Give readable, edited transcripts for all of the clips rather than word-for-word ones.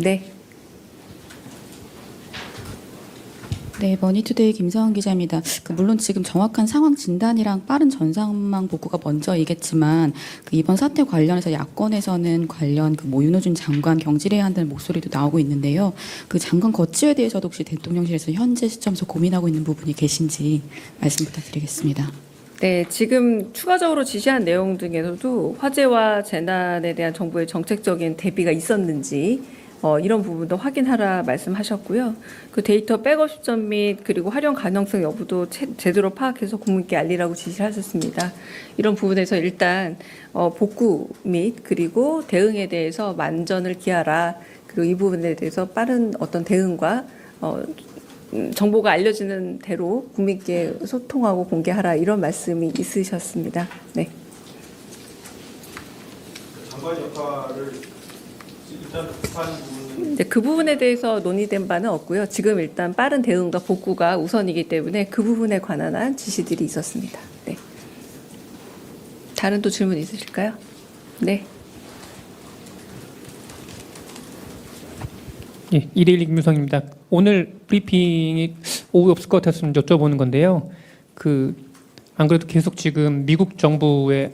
네. 네, 머니투데이 김서원 기자입니다. 물론 지금 정확한 상황 진단이랑 빠른 전산망 복구가 먼저이겠지만 이번 사태 관련해서 야권에서는 관련 윤호준 장관 경질해야 한다는 목소리도 나오고 있는데요. 장관 거취에 대해서도 혹시 대통령실에서 현재 시점에서 고민하고 있는 부분이 계신지 말씀 부탁드리겠습니다. 네, 지금 추가적으로 지시한 내용 중에서도 화재와 재난에 대한 정부의 정책적인 대비가 있었는지 이런 부분도 확인하라 말씀하셨고요. 그 데이터 백업 시점 및 그리고 활용 가능성 여부도 제대로 파악해서 국민께 알리라고 지시를 하셨습니다. 이런 부분에서 일단 복구 및 그리고 대응에 대해서 만전을 기하라. 그리고 이 부분에 대해서 빠른 어떤 대응과 정보가 알려지는 대로 국민께 소통하고 공개하라 이런 말씀이 있으셨습니다. 네. 장관 역할을 일단 급한 부분은 그 부분에 대해서 논의된 바는 없고요. 지금 일단 빠른 대응과 복구가 우선이기 때문에 그 부분에 관한 한 지시들이 있었습니다. 네. 다른 또 질문 있으실까요? 네. 예, 112 김유성입니다. 오늘 브리핑이 오후에 없을 것 같아서 좀 여쭤보는 건데요. 안 그래도 계속 지금 미국 정부의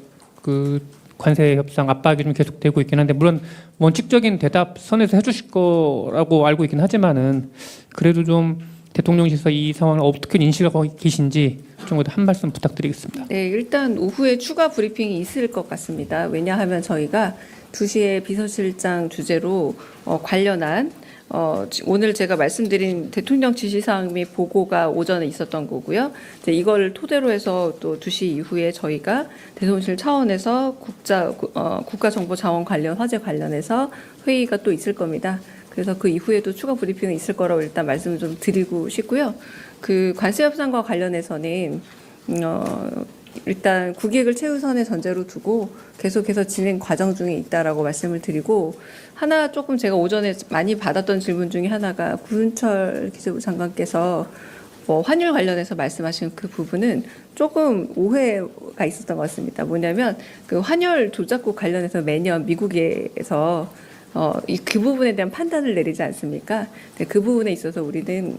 관세 협상 압박이 좀 계속되고 있긴 한데, 물론 원칙적인 대답 선에서 해주실 거라고 알고 있긴 하지만은 그래도 좀 대통령실에서 이 상황을 어떻게 인식하고 계신지 좀 한 말씀 부탁드리겠습니다. 네, 일단 오후에 추가 브리핑이 있을 것 같습니다. 왜냐하면 저희가 2시에 비서실장 주재로 관련한 오늘 제가 말씀드린 대통령 지시사항 및 보고가 오전에 있었던 거고요. 이제 이걸 토대로 해서 또 2시 이후에 저희가 대통령실 차원에서 국가정보자원 관련 화재 관련해서 회의가 또 있을 겁니다. 그래서 그 이후에도 추가 브리핑이 있을 거라고 일단 말씀을 좀 드리고 싶고요. 관세 협상과 관련해서는 일단 국익을 최우선의 전제로 두고 계속해서 진행 과정 중에 있다라고 말씀을 드리고, 하나 조금 제가 오전에 많이 받았던 질문 중에 하나가 구윤철 기재부 장관께서 환율 관련해서 말씀하신 그 부분은 조금 오해가 있었던 것 같습니다. 뭐냐면 환율 조작국 관련해서 매년 미국에서 그 부분에 대한 판단을 내리지 않습니까? 그 부분에 있어서 우리는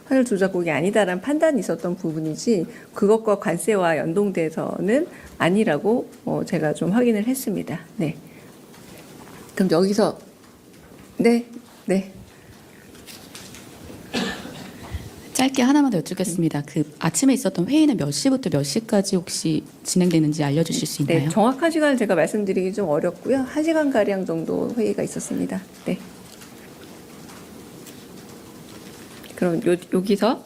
환율 조작국이 아니다라는 판단이 있었던 부분이지 그것과 관세와 연동돼서는 아니라고 제가 좀 확인을 했습니다. 네. 그럼 여기서 네. 짧게 하나만 더 여쭙겠습니다. 아침에 있었던 회의는 몇 시부터 몇 시까지 혹시 진행되는지 알려주실 수 있나요? 네, 정확한 시간을 제가 말씀드리기 좀 어렵고요. 1시간 가량 정도 회의가 있었습니다. 네. 그럼 여기서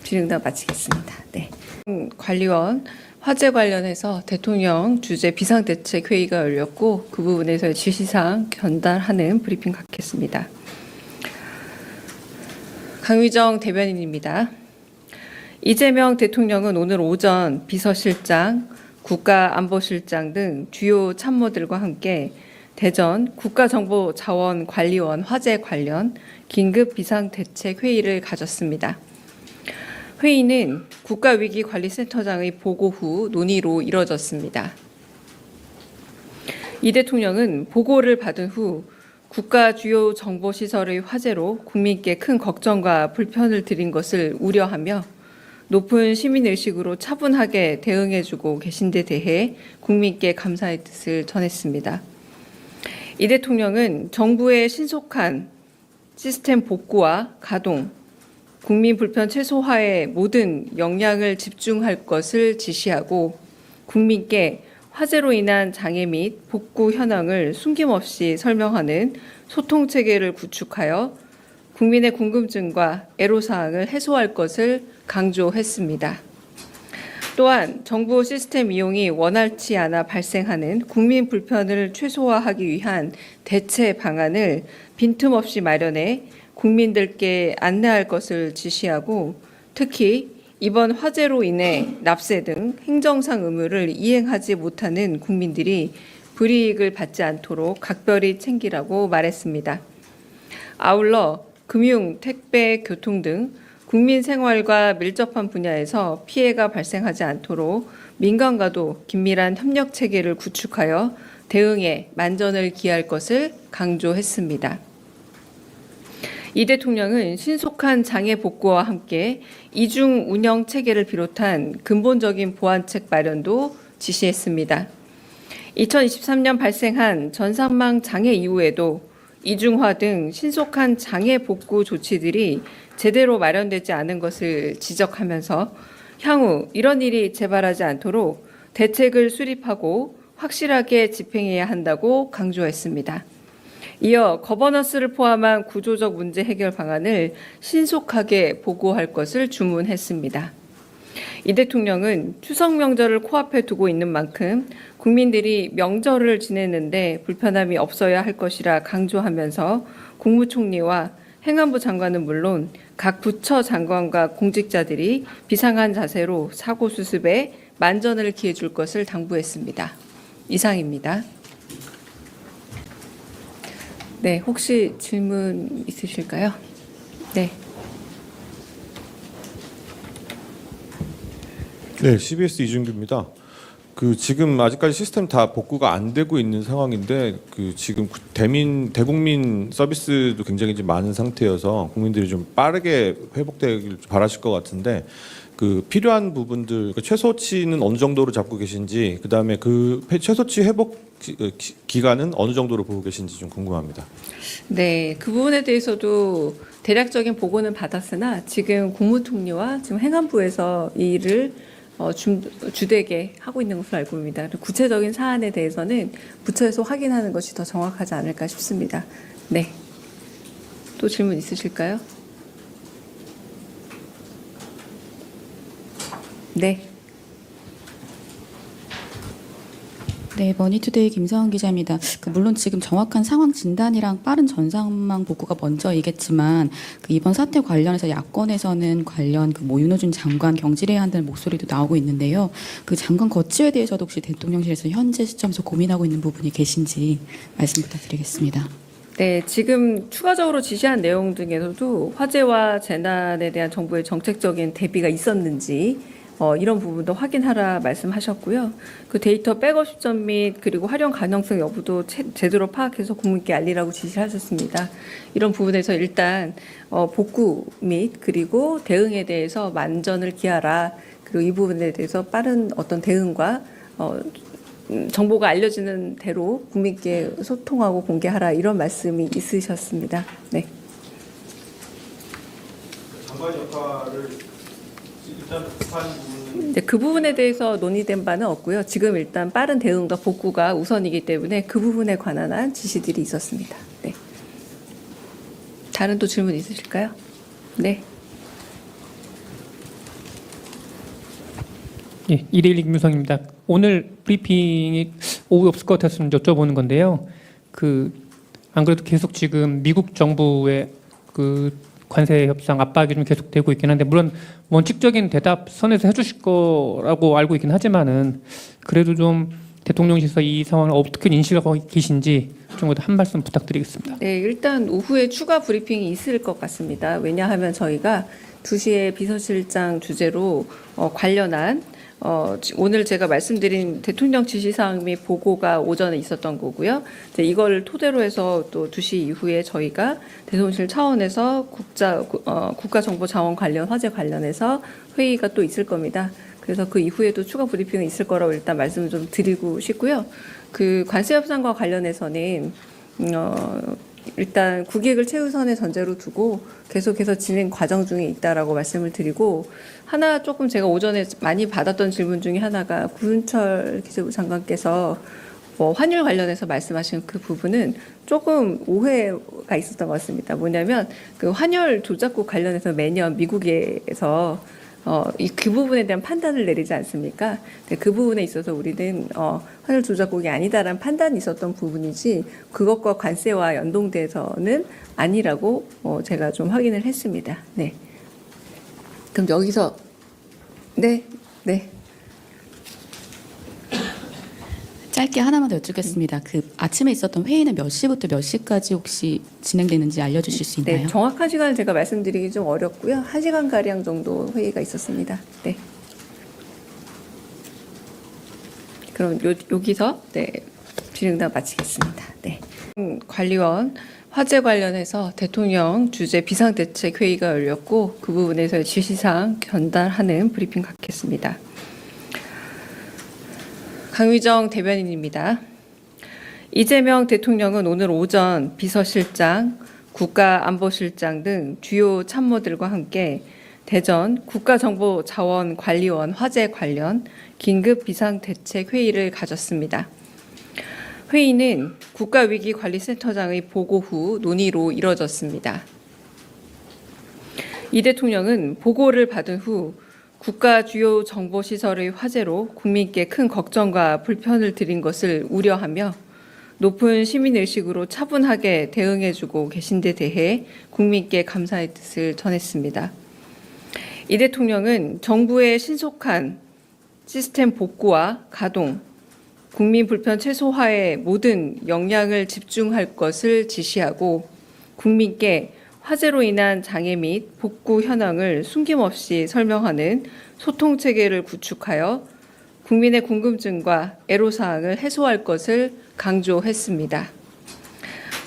질의응답 마치겠습니다. 네. 관리원 화재 관련해서 대통령 주재 비상대책회의가 열렸고 그 부분에서 지시사항 전달하는 브리핑 갖겠습니다. 강휘정 대변인입니다. 이재명 대통령은 오늘 오전 비서실장, 국가안보실장 등 주요 참모들과 함께 대전 국가정보자원관리원 화재 관련 긴급 비상대책회의를 가졌습니다. 회의는 국가위기관리센터장의 보고 후 논의로 이뤄졌습니다. 이 대통령은 보고를 받은 후 국가 주요 정보시설의 화재로 국민께 큰 걱정과 불편을 드린 것을 우려하며 높은 시민의식으로 차분하게 대응해주고 계신 데 대해 국민께 감사의 뜻을 전했습니다. 이 대통령은 정부의 신속한 시스템 복구와 가동, 국민 불편 최소화에 모든 역량을 집중할 것을 지시하고 국민께 화재로 인한 장애 및 복구 현황을 숨김없이 설명하는 소통체계를 구축하여 국민의 궁금증과 애로사항을 해소할 것을 강조했습니다. 또한 정부 시스템 이용이 원활치 않아 발생하는 국민 불편을 최소화하기 위한 대체 방안을 빈틈없이 마련해 국민들께 안내할 것을 지시하고, 특히 이번 화재로 인해 납세 등 행정상 의무를 이행하지 못하는 국민들이 불이익을 받지 않도록 각별히 챙기라고 말했습니다. 아울러 금융, 택배, 교통 등 국민 생활과 밀접한 분야에서 피해가 발생하지 않도록 민간과도 긴밀한 협력 체계를 구축하여 대응에 만전을 기할 것을 강조했습니다. 이 대통령은 신속한 장애 복구와 함께 이중 운영 체계를 비롯한 근본적인 보완책 마련도 지시했습니다. 2023년 발생한 전산망 장애 이후에도 이중화 등 신속한 장애 복구 조치들이 제대로 마련되지 않은 것을 지적하면서 향후 이런 일이 재발하지 않도록 대책을 수립하고 확실하게 집행해야 한다고 강조했습니다. 이어 거버넌스를 포함한 구조적 문제 해결 방안을 신속하게 보고할 것을 주문했습니다. 이 대통령은 추석 명절을 코앞에 두고 있는 만큼 국민들이 명절을 지내는데 불편함이 없어야 할 것이라 강조하면서 국무총리와 행안부 장관은 물론 각 부처 장관과 공직자들이 비상한 자세로 사고 수습에 만전을 기해 줄 것을 당부했습니다. 이상입니다. 네, 혹시 질문 있으실까요? 네. 네, CBS 이준규입니다. 지금 아직까지 시스템 다 복구가 안 되고 있는 상황인데 지금 대국민 서비스도 굉장히 좀 많은 상태여서 국민들이 좀 빠르게 회복되길 바라실 것 같은데 필요한 부분들 최소치는 어느 정도로 잡고 계신지 그다음에 최소치 회복 기간은 어느 정도로 보고 계신지 좀 궁금합니다. 네, 그 부분에 대해서도 대략적인 보고는 받았으나 지금 국무총리와 지금 행안부에서 이 일을 주되게 하고 있는 것으로 알고 있습니다. 구체적인 사안에 대해서는 부처에서 확인하는 것이 더 정확하지 않을까 싶습니다. 네. 또 질문 있으실까요? 네. 네, 머니투데이 김서은 기자입니다. 물론 지금 정확한 상황 진단이랑 빠른 전산망 복구가 먼저이겠지만 이번 사태 관련해서 야권에서는 관련 윤호준 장관 경질해야 한다는 목소리도 나오고 있는데요. 장관 거취에 대해서도 혹시 대통령실에서 현재 시점에서 고민하고 있는 부분이 계신지 말씀 부탁드리겠습니다. 네, 지금 추가적으로 지시한 내용 중에서도 화재와 재난에 대한 정부의 정책적인 대비가 있었는지 이런 부분도 확인하라 말씀하셨고요. 그 데이터 백업 시점 및 그리고 활용 가능성 여부도 제대로 파악해서 국민께 알리라고 지시를 하셨습니다. 이런 부분에서 일단 복구 및 그리고 대응에 대해서 만전을 기하라. 그리고 이 부분에 대해서 빠른 어떤 대응과 정보가 알려지는 대로 국민께 소통하고 공개하라 이런 말씀이 있으셨습니다. 네. 장관 역할을 일단 급한 부분은 네, 그 부분에 대해서 논의된 바는 없고요. 지금 일단 빠른 대응과 복구가 우선이기 때문에 그 부분에 관한 한 지시들이 있었습니다. 네. 다른 또 질문 있으실까요? 네. 예, 112 김유성입니다. 오늘 브리핑이 오후에 없을 것 같아서 좀 여쭤보는 건데요. 안 그래도 계속 지금 미국 정부의 관세 협상 압박이 좀 계속되고 있긴 한데 물론 원칙적인 대답 선에서 해주실 거라고 알고 있긴 하지만은 그래도 좀 대통령실에서 이 상황을 어떻게 인식하고 계신지 좀 한 말씀 부탁드리겠습니다. 네, 일단 오후에 추가 브리핑이 있을 것 같습니다. 왜냐하면 저희가 2시에 비서실장 주재로 관련한 오늘 제가 말씀드린 대통령 지시사항 및 보고가 오전에 있었던 거고요. 이제 이걸 토대로 해서 또 2시 이후에 저희가 대통령실 차원에서 국가정보자원 관련 화재 관련해서 회의가 또 있을 겁니다. 그래서 그 이후에도 추가 브리핑이 있을 거라고 일단 말씀을 좀 드리고 싶고요. 관세 협상과 관련해서는 일단 국익을 최우선의 전제로 두고 계속해서 진행 과정 중에 있다라고 말씀을 드리고 하나 조금 제가 오전에 많이 받았던 질문 중에 하나가 구윤철 기재부 장관께서 환율 관련해서 말씀하신 그 부분은 조금 오해가 있었던 것 같습니다. 뭐냐면 환율 조작국 관련해서 매년 미국에서 그 부분에 대한 판단을 내리지 않습니까? 그 부분에 있어서 우리는 환율 조작국이 아니다라는 판단이 있었던 부분이지 그것과 관세와 연동돼서는 아니라고 제가 좀 확인을 했습니다. 네. 그럼 여기서 네. 짧게 하나만 더 여쭙겠습니다. 아침에 있었던 회의는 몇 시부터 몇 시까지 혹시 진행되는지 알려주실 수 있나요? 네, 정확한 시간을 제가 말씀드리기 좀 어렵고요. 1시간 가량 정도 회의가 있었습니다. 네. 그럼 여기서 질의응답 마치겠습니다. 네. 관리원 화재 관련해서 대통령 주재 비상대책회의가 열렸고 그 부분에서 지시사항 전달하는 브리핑 갖겠습니다. 강휘정 대변인입니다. 이재명 대통령은 오늘 오전 비서실장, 국가안보실장 등 주요 참모들과 함께 대전 국가정보자원관리원 화재 관련 긴급 비상대책회의를 가졌습니다. 회의는 국가위기관리센터장의 보고 후 논의로 이뤄졌습니다. 이 대통령은 보고를 받은 후 국가 주요 정보시설의 화재로 국민께 큰 걱정과 불편을 드린 것을 우려하며 높은 시민의식으로 차분하게 대응해주고 계신 데 대해 국민께 감사의 뜻을 전했습니다. 이 대통령은 정부의 신속한 시스템 복구와 가동, 국민 불편 최소화에 모든 역량을 집중할 것을 지시하고 국민께 화재로 인한 장애 및 복구 현황을 숨김없이 설명하는 소통 체계를 구축하여 국민의 궁금증과 애로사항을 해소할 것을 강조했습니다.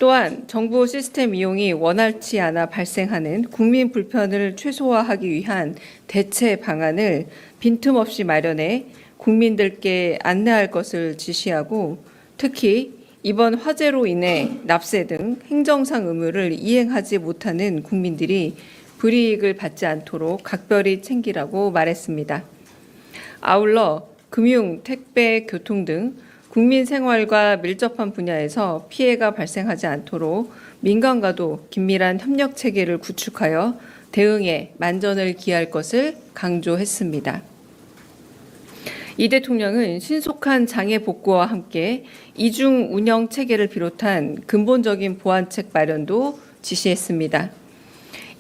또한 정부 시스템 이용이 원활치 않아 발생하는 국민 불편을 최소화하기 위한 대체 방안을 빈틈없이 마련해 국민들께 안내할 것을 지시하고 특히 이번 화재로 인해 납세 등 행정상 의무를 이행하지 못하는 국민들이 불이익을 받지 않도록 각별히 챙기라고 말했습니다. 아울러 금융, 택배, 교통 등 국민 생활과 밀접한 분야에서 피해가 발생하지 않도록 민간과도 긴밀한 협력 체계를 구축하여 대응에 만전을 기할 것을 강조했습니다. 이 대통령은 신속한 장애 복구와 함께 이중 운영 체계를 비롯한 근본적인 보완책 마련도 지시했습니다.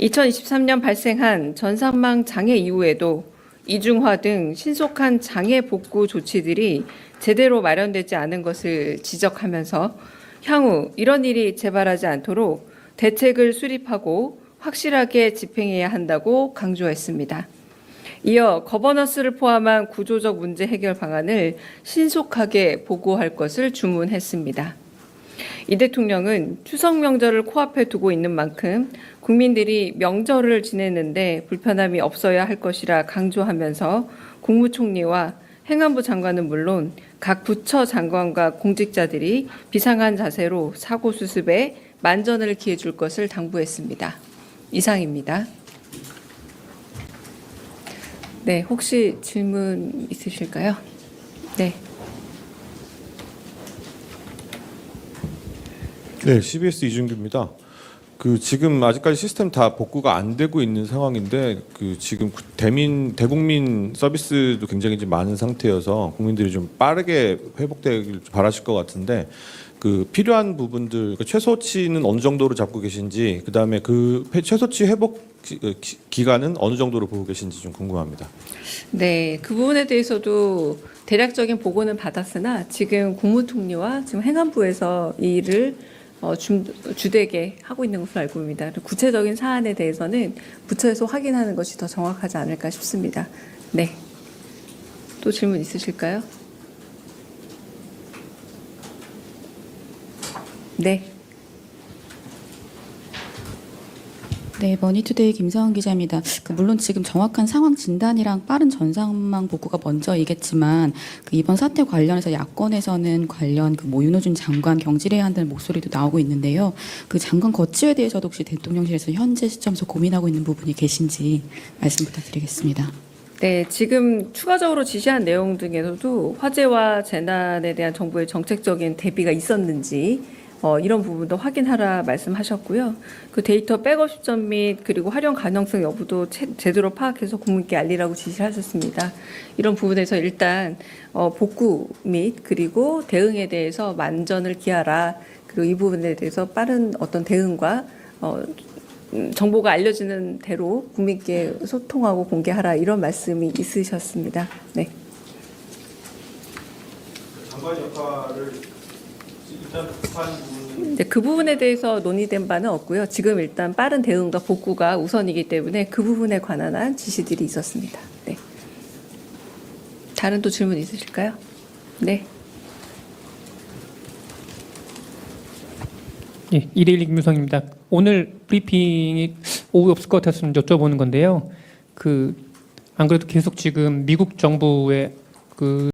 2023년 발생한 전산망 장애 이후에도 이중화 등 신속한 장애 복구 조치들이 제대로 마련되지 않은 것을 지적하면서 향후 이런 일이 재발하지 않도록 대책을 수립하고 확실하게 집행해야 한다고 강조했습니다. 이어 거버넌스를 포함한 구조적 문제 해결 방안을 신속하게 보고할 것을 주문했습니다. 이 대통령은 추석 명절을 코앞에 두고 있는 만큼 국민들이 명절을 지내는데 불편함이 없어야 할 것이라 강조하면서 국무총리와 행안부 장관은 물론 각 부처 장관과 공직자들이 비상한 자세로 사고 수습에 만전을 기해 줄 것을 당부했습니다. 이상입니다. 네, 혹시 질문 있으실까요? 네. 네, CBS 이준규입니다. 지금 아직까지 시스템 다 복구가 안 되고 있는 상황인데 지금 대국민 서비스도 굉장히 좀 많은 상태여서 국민들이 좀 빠르게 회복되길 바라실 것 같은데 필요한 부분들 그러니까 최소치는 어느 정도로 잡고 계신지 그다음에 최소치 회복 기간은 어느 정도로 보고 계신지 좀 궁금합니다. 네, 그 부분에 대해서도 대략적인 보고는 받았으나 지금 국무총리와 지금 행안부에서 이 일을 주되게 하고 있는 것으로 알고 있습니다. 구체적인 사안에 대해서는 부처에서 확인하는 것이 더 정확하지 않을까 싶습니다. 네. 또 질문 있으실까요? 네. 네, 머니투데이 김서은 기자입니다. 물론 지금 정확한 상황 진단이랑 빠른 전산망 복구가 먼저이겠지만 이번 사태 관련해서 야권에서는 관련 윤호준 장관 경질해야 한다는 목소리도 나오고 있는데요. 장관 거취에 대해서도 혹시 대통령실에서 현재 시점에서 고민하고 있는 부분이 계신지 말씀 부탁드리겠습니다. 네, 지금 추가적으로 지시한 내용 중에서도 화재와 재난에 대한 정부의 정책적인 대비가 있었는지 이런 부분도 확인하라 말씀하셨고요. 그 데이터 백업 시점 및 그리고 활용 가능성 여부도 제대로 파악해서 국민께 알리라고 지시를 하셨습니다. 이런 부분에서 일단 복구 및 그리고 대응에 대해서 만전을 기하라. 그리고 이 부분에 대해서 빠른 어떤 대응과 정보가 알려지는 대로 국민께 소통하고 공개하라 이런 말씀이 있으셨습니다. 네. 장관 역할을 일단 급한 부분은 네, 그 부분에 대해서 논의된 바는 없고요. 지금 일단 빠른 대응과 복구가 우선이기 때문에 그 부분에 관한 한 지시들이 있었습니다. 네. 다른 또 질문 있으실까요? 네. 예, 이데일리 김유성입니다. 오늘 브리핑이 오후에 없을 것 같아서 좀 여쭤보는 건데요. 안 그래도 계속 지금 미국 정부의